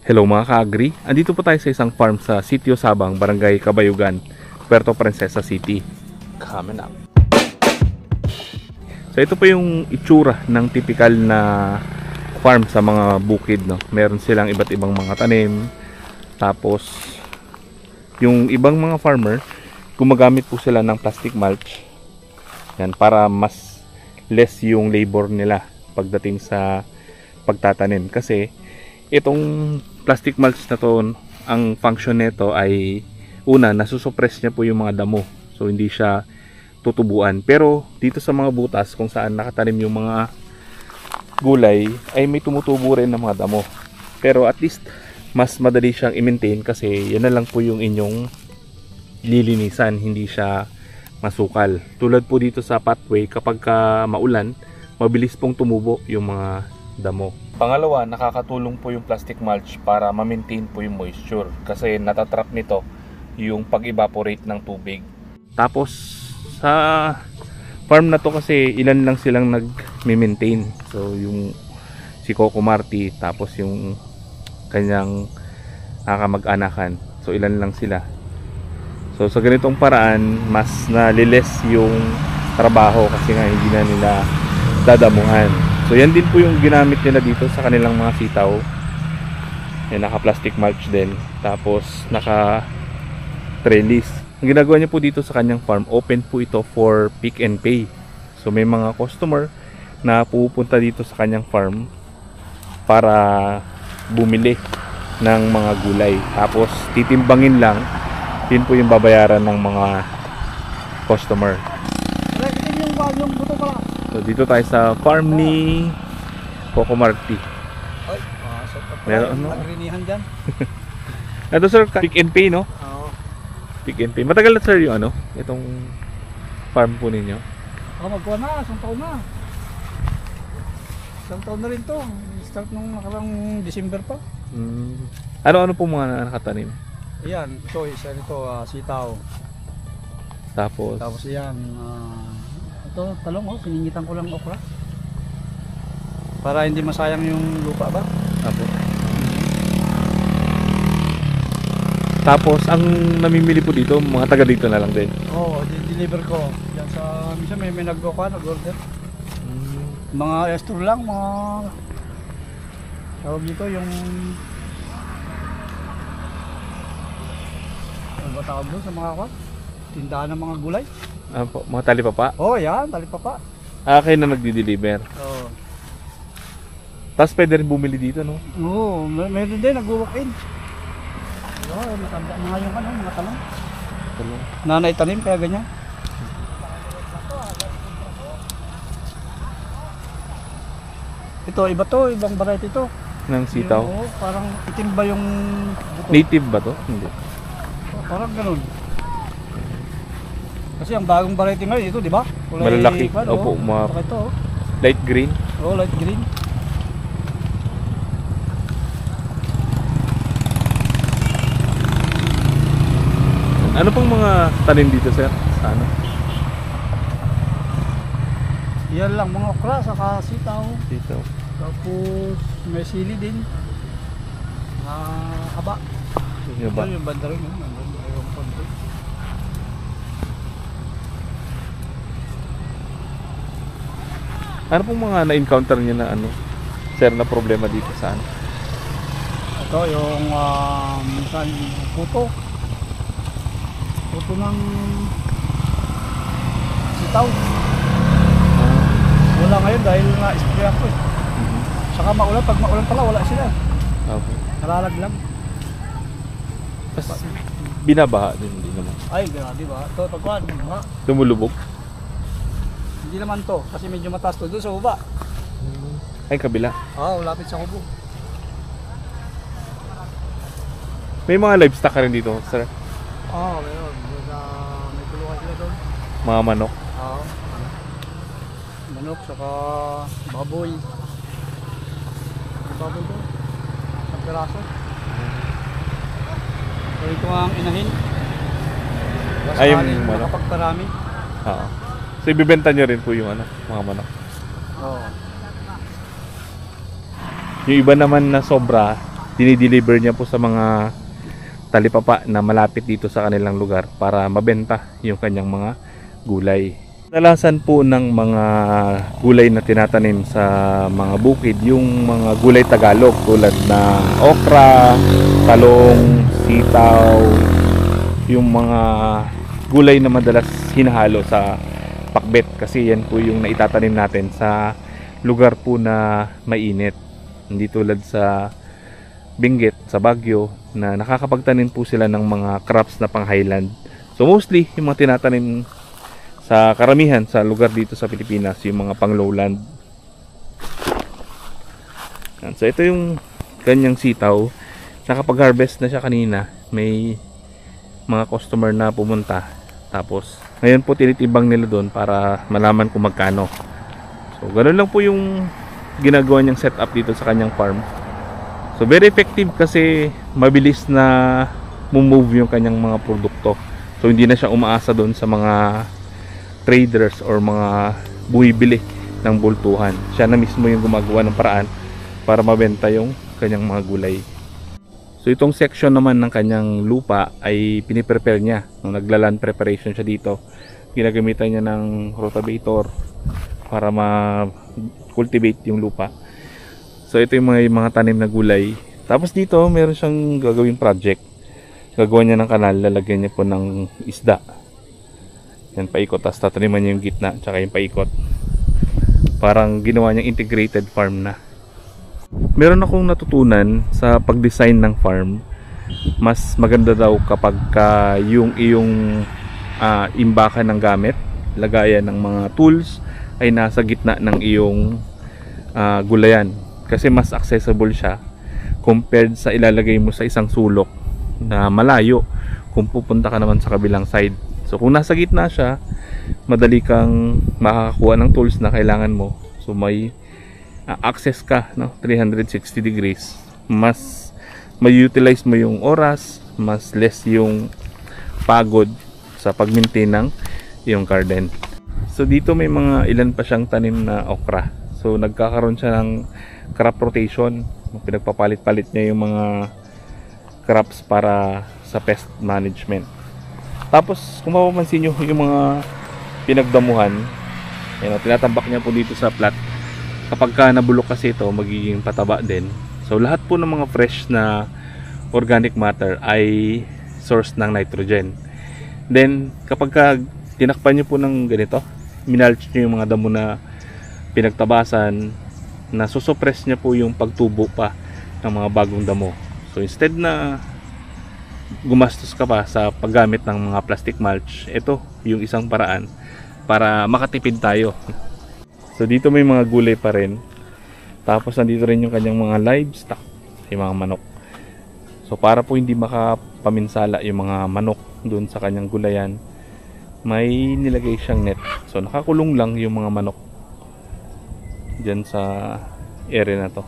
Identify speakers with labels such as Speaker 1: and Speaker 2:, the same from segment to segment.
Speaker 1: Hello mga ka-agri, andito po tayo sa isang farm sa Sitio Sabang, Barangay Kabayugan, Puerto Princesa City. Coming up. So ito po yung itsura ng typical na farm sa mga bukid, no? Meron silang iba't ibang mga tanim. Tapos yung ibang mga farmer, gumagamit po sila ng plastic mulch. Yan, para mas less yung labor nila pagdating sa pagtatanim. Kasi itong plastic mulch na to, ang function nito ay una, nasusuppress niya po yung mga damo. So hindi siya tutubuan. Pero dito sa mga butas kung saan nakatanim yung mga gulay ay may tumutubo rin ng mga damo. Pero at least mas madali siyang i-maintain kasi yan na lang po yung inyong lilinisan, hindi siya masukal. Tulad po dito sa pathway, kapag maulan, mabilis pong tumubo yung mga damo. Pangalawa, nakakatulong po yung plastic mulch para ma-maintain po yung moisture kasi natatrap nito yung pag-evaporate ng tubig. Tapos sa farm na to kasi ilan lang silang nag-maintain. So yung si Coco Marti, tapos yung kanyang kamag-anakan. So ilan lang sila. So sa ganitong paraan, mas naliles yung trabaho kasi nga hindi na nila dadamuhan. So yan din po yung ginamit nila dito sa kanilang mga sitaw. Yan, naka plastic mulch din. Tapos naka trellis. Ang ginagawa niya po dito sa kanyang farm, open po ito for pick and pay. So may mga customer na pupunta dito sa kanyang farm para bumili ng mga gulay. Tapos titimbangin lang, yun po yung babayaran ng mga customer. So dito tayo sa farm ni Coco Marti.
Speaker 2: Ay, so
Speaker 1: meron ano?
Speaker 2: Agrinihan dyan.
Speaker 1: Ito sir, pick and pay, no?
Speaker 2: Oo.
Speaker 1: Pick and pay. Matagal na sir yung ano, itong farm po ninyo?
Speaker 2: Magkuha na, isang taon na. Isang taon na rin to. Start nung nakarang December pa.
Speaker 1: Ano-ano po mga nakatanim?
Speaker 2: Ayan, ito, isa nito, sitaw.
Speaker 1: Tapos
Speaker 2: yan, ito, talong, piningitan ko lang okra. Para hindi masayang yung lupa ba?
Speaker 1: Tapos ang namimili po dito, mga taga dito na lang din.
Speaker 2: Oo, deliver ko. Yan sa, minsan may nag-order. Mga store lang, mga tawag dito yung ano ba tawag doon sa mga tindahan ng mga gulay?
Speaker 1: Mga talipapa?
Speaker 2: Yan, talipapa.
Speaker 1: Kayo na nagdi-deliver.
Speaker 2: Oo.
Speaker 1: Tapos pwede rin bumili dito, no?
Speaker 2: Oo, meron din, nag-walk-in. Matanda na nga yung mga talong. Nanay tanim, kaya ganyan. Ito, iba to, ibang variety to.
Speaker 1: Ng sitaw?
Speaker 2: Oo, parang itim ba yung buto?
Speaker 1: Native ba to? Hindi.
Speaker 2: Parang ganun. Kasi ang bagong variety ngayon ito, di ba?
Speaker 1: Malalaki. Opo,
Speaker 2: ito.
Speaker 1: Light green.
Speaker 2: Light green.
Speaker 1: Ano pong mga tanim dito, sir? Sa ano?
Speaker 2: Yan lang, mga okra, saka sitaw.
Speaker 1: Sitaw.
Speaker 2: Tapos may sili din. Haba.
Speaker 1: Yung ba?
Speaker 2: Yung banda rin.
Speaker 1: Ano pong mga na-encounter niyo na ano, sir, na problema dito sa ano?
Speaker 2: Ito yung minsan puto ng sitaw. Wala ngayon dahil na-spray ako eh. Saka maulan, pag maulan pala wala sila.
Speaker 1: Okay.
Speaker 2: Nalalaglag.
Speaker 1: Tapos binabaha din, hindi naman.
Speaker 2: Ay, grabe ba? Ito, pagkuhan, ha?
Speaker 1: Lumulubog?
Speaker 2: Hindi naman to, kasi medyo mataas to. Doon sa baba.
Speaker 1: Ay, kabila.
Speaker 2: Lapit sa kubo.
Speaker 1: May mga livestock ka rin dito, sir?
Speaker 2: Meron. May kulungan sila doon.
Speaker 1: Mga manok?
Speaker 2: Manok, saka baboy. May baboy doon. Isang piraso. So ito ang inahin.
Speaker 1: Ay, yung manok.
Speaker 2: Nakapagparami.
Speaker 1: Oo. So ibibenta nyo rin po yung ano, mga manok?
Speaker 2: Oo.
Speaker 1: Yung iba naman na sobra, dinideliver niya po sa mga talipapa na malapit dito sa kanilang lugar para mabenta yung kanyang mga gulay. Kadalasan po ng mga gulay na tinatanim sa mga bukid yung mga gulay Tagalog tulad ng okra, talong, sitaw, yung mga gulay na madalas hinahalo sa pakbet kasi yan po yung naitatanim natin sa lugar po na mainit. Hindi tulad sa Benguet, sa Baguio na nakakapagtanim po sila ng mga crops na pang highland. So mostly yung mga tinatanim sa karamihan sa lugar dito sa Pilipinas yung mga pang lowland. So ito yung kanyang sitaw. Nakapag-harvest na siya kanina. May mga customer na pumunta. Tapos ngayon po tinitibang nila doon para malaman kung magkano. So ganoon lang po yung ginagawa niyang setup dito sa kanyang farm. So very effective kasi mabilis na move yung kanyang mga produkto. So hindi na siya umaasa doon sa mga traders or mga bumibili ng bultuhan. Siya na mismo yung gumagawa ng paraan para mabenta yung kanyang mga gulay. So itong section naman ng kanyang lupa ay piniprepare niya. Nung naglaland preparation siya dito, ginagamitan niya ng rotavator para ma-cultivate yung lupa. So ito yung mga tanim na gulay. Tapos dito meron siyang gagawing project. Gagawa niya ng kanal, lalagyan niya po ng isda. Yan paikot, tapos tataniman niya yung gitna tsaka yung paikot. Parang ginawa niyang integrated farm na. Meron akong natutunan sa pag-design ng farm. Mas maganda daw kapag yung iyong imbakan ng gamit, lagayan ng mga tools ay nasa gitna ng iyong gulayan. Kasi mas accessible siya compared sa ilalagay mo sa isang sulok na malayo kung pupunta ka naman sa kabilang side. So kung nasa gitna siya, madali kang makakakuha ng tools na kailangan mo. So may access ka, no? 360 degrees. Mas may-utilize mo yung oras, mas less yung pagod sa pag-maintain ng yung garden. So dito may mga ilan pa siyang tanim na okra. So nagkakaroon siya ng crop rotation. Pinagpapalit-palit niya yung mga crops para sa pest management. Tapos kung mapapansin nyo yung mga pinagdamuhan, tinatambak niya po dito sa plat. Kapag ka nabulok kasi ito, magiging pataba din. So lahat po ng mga fresh na organic matter ay source ng nitrogen. Then kapag ka tinakpan nyo po ng ganito, minulch nyo yung mga damo na pinagtabasan, na susupress niya po yung pagtubo pa ng mga bagong damo. So instead na gumastos ka pa sa paggamit ng mga plastic mulch, ito yung isang paraan para makatipid tayo. So dito may mga gulay pa rin. Tapos nandito rin yung kanyang mga livestock, yung mga manok. So para po hindi makapaminsala yung mga manok dun sa kanyang gulayan, may nilagay siyang net. So nakakulong lang yung mga manok dyan sa area na to.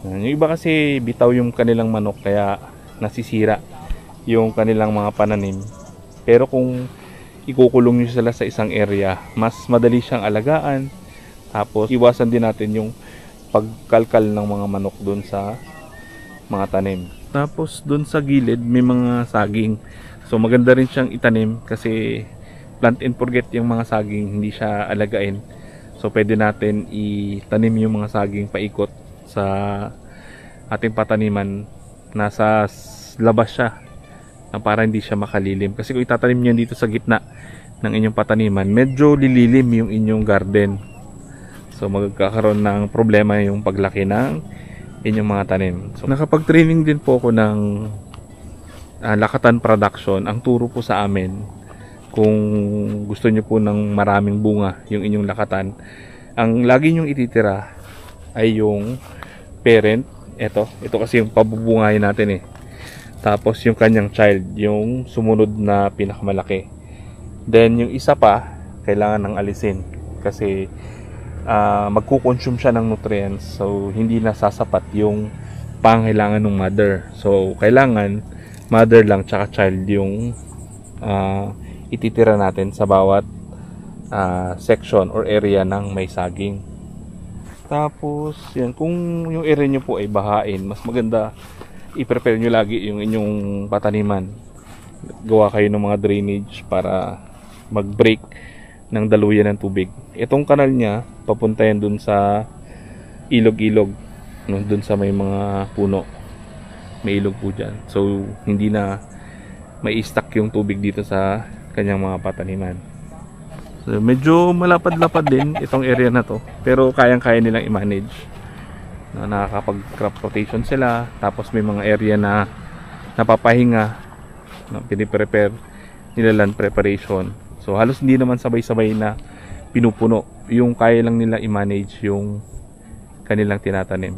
Speaker 1: Yung iba kasi bitaw yung kanilang manok kaya nasisira yung kanilang mga pananim. Pero kung ikukulong nyo sila sa isang area, mas madali siyang alagaan. Tapos iwasan din natin yung pagkalkal ng mga manok dun sa mga tanim. Tapos dun sa gilid may mga saging. So maganda rin siyang itanim kasi plant and forget yung mga saging, hindi siya alagain. So pwede natin itanim yung mga saging paikot sa ating pataniman. Nasa labas siya na para hindi siya makalilim. Kasi kung itatanim niyo dito sa gitna ng inyong pataniman, medyo lililim yung inyong garden. So magkakaroon ng problema yung paglaki ng inyong mga tanim. So nakapag-training din po ako ng lakatan production. Ang turo po sa amin, kung gusto nyo po ng maraming bunga yung inyong lakatan, ang lagi nyong ititira ay yung parent. Ito kasi yung pabubungayin natin Tapos yung kanyang child, yung sumunod na pinakamalaki. Then yung isa pa, kailangan ng alisin kasi magkukonsume siya ng nutrients. So hindi na sasapat yung pangailangan ng mother. So kailangan mother lang tsaka child yung ititira natin sa bawat section or area ng may saging. Tapos, yan, kung yung area nyo po ay bahain, mas maganda i-prepare nyo lagi yung inyong pataniman. Gawa kayo ng mga drainage para mag-break ng daluyan ng tubig. Itong kanal niya, papunta yan dun sa ilog-ilog, no? Dun sa may mga puno. May ilog po dyan. So, hindi na may stuck yung tubig dito sa kanyang mga pataniman. So, medyo malapad-lapad din itong area na to. Pero kayang-kaya nilang i-manage. No, nakakapag-crop rotation sila. Tapos may mga area na napapahinga. No, piniprepare nila land preparation. So, halos hindi naman sabay-sabay na pinupuno. Yung kaya lang nila i-manage yung kanilang tinatanim.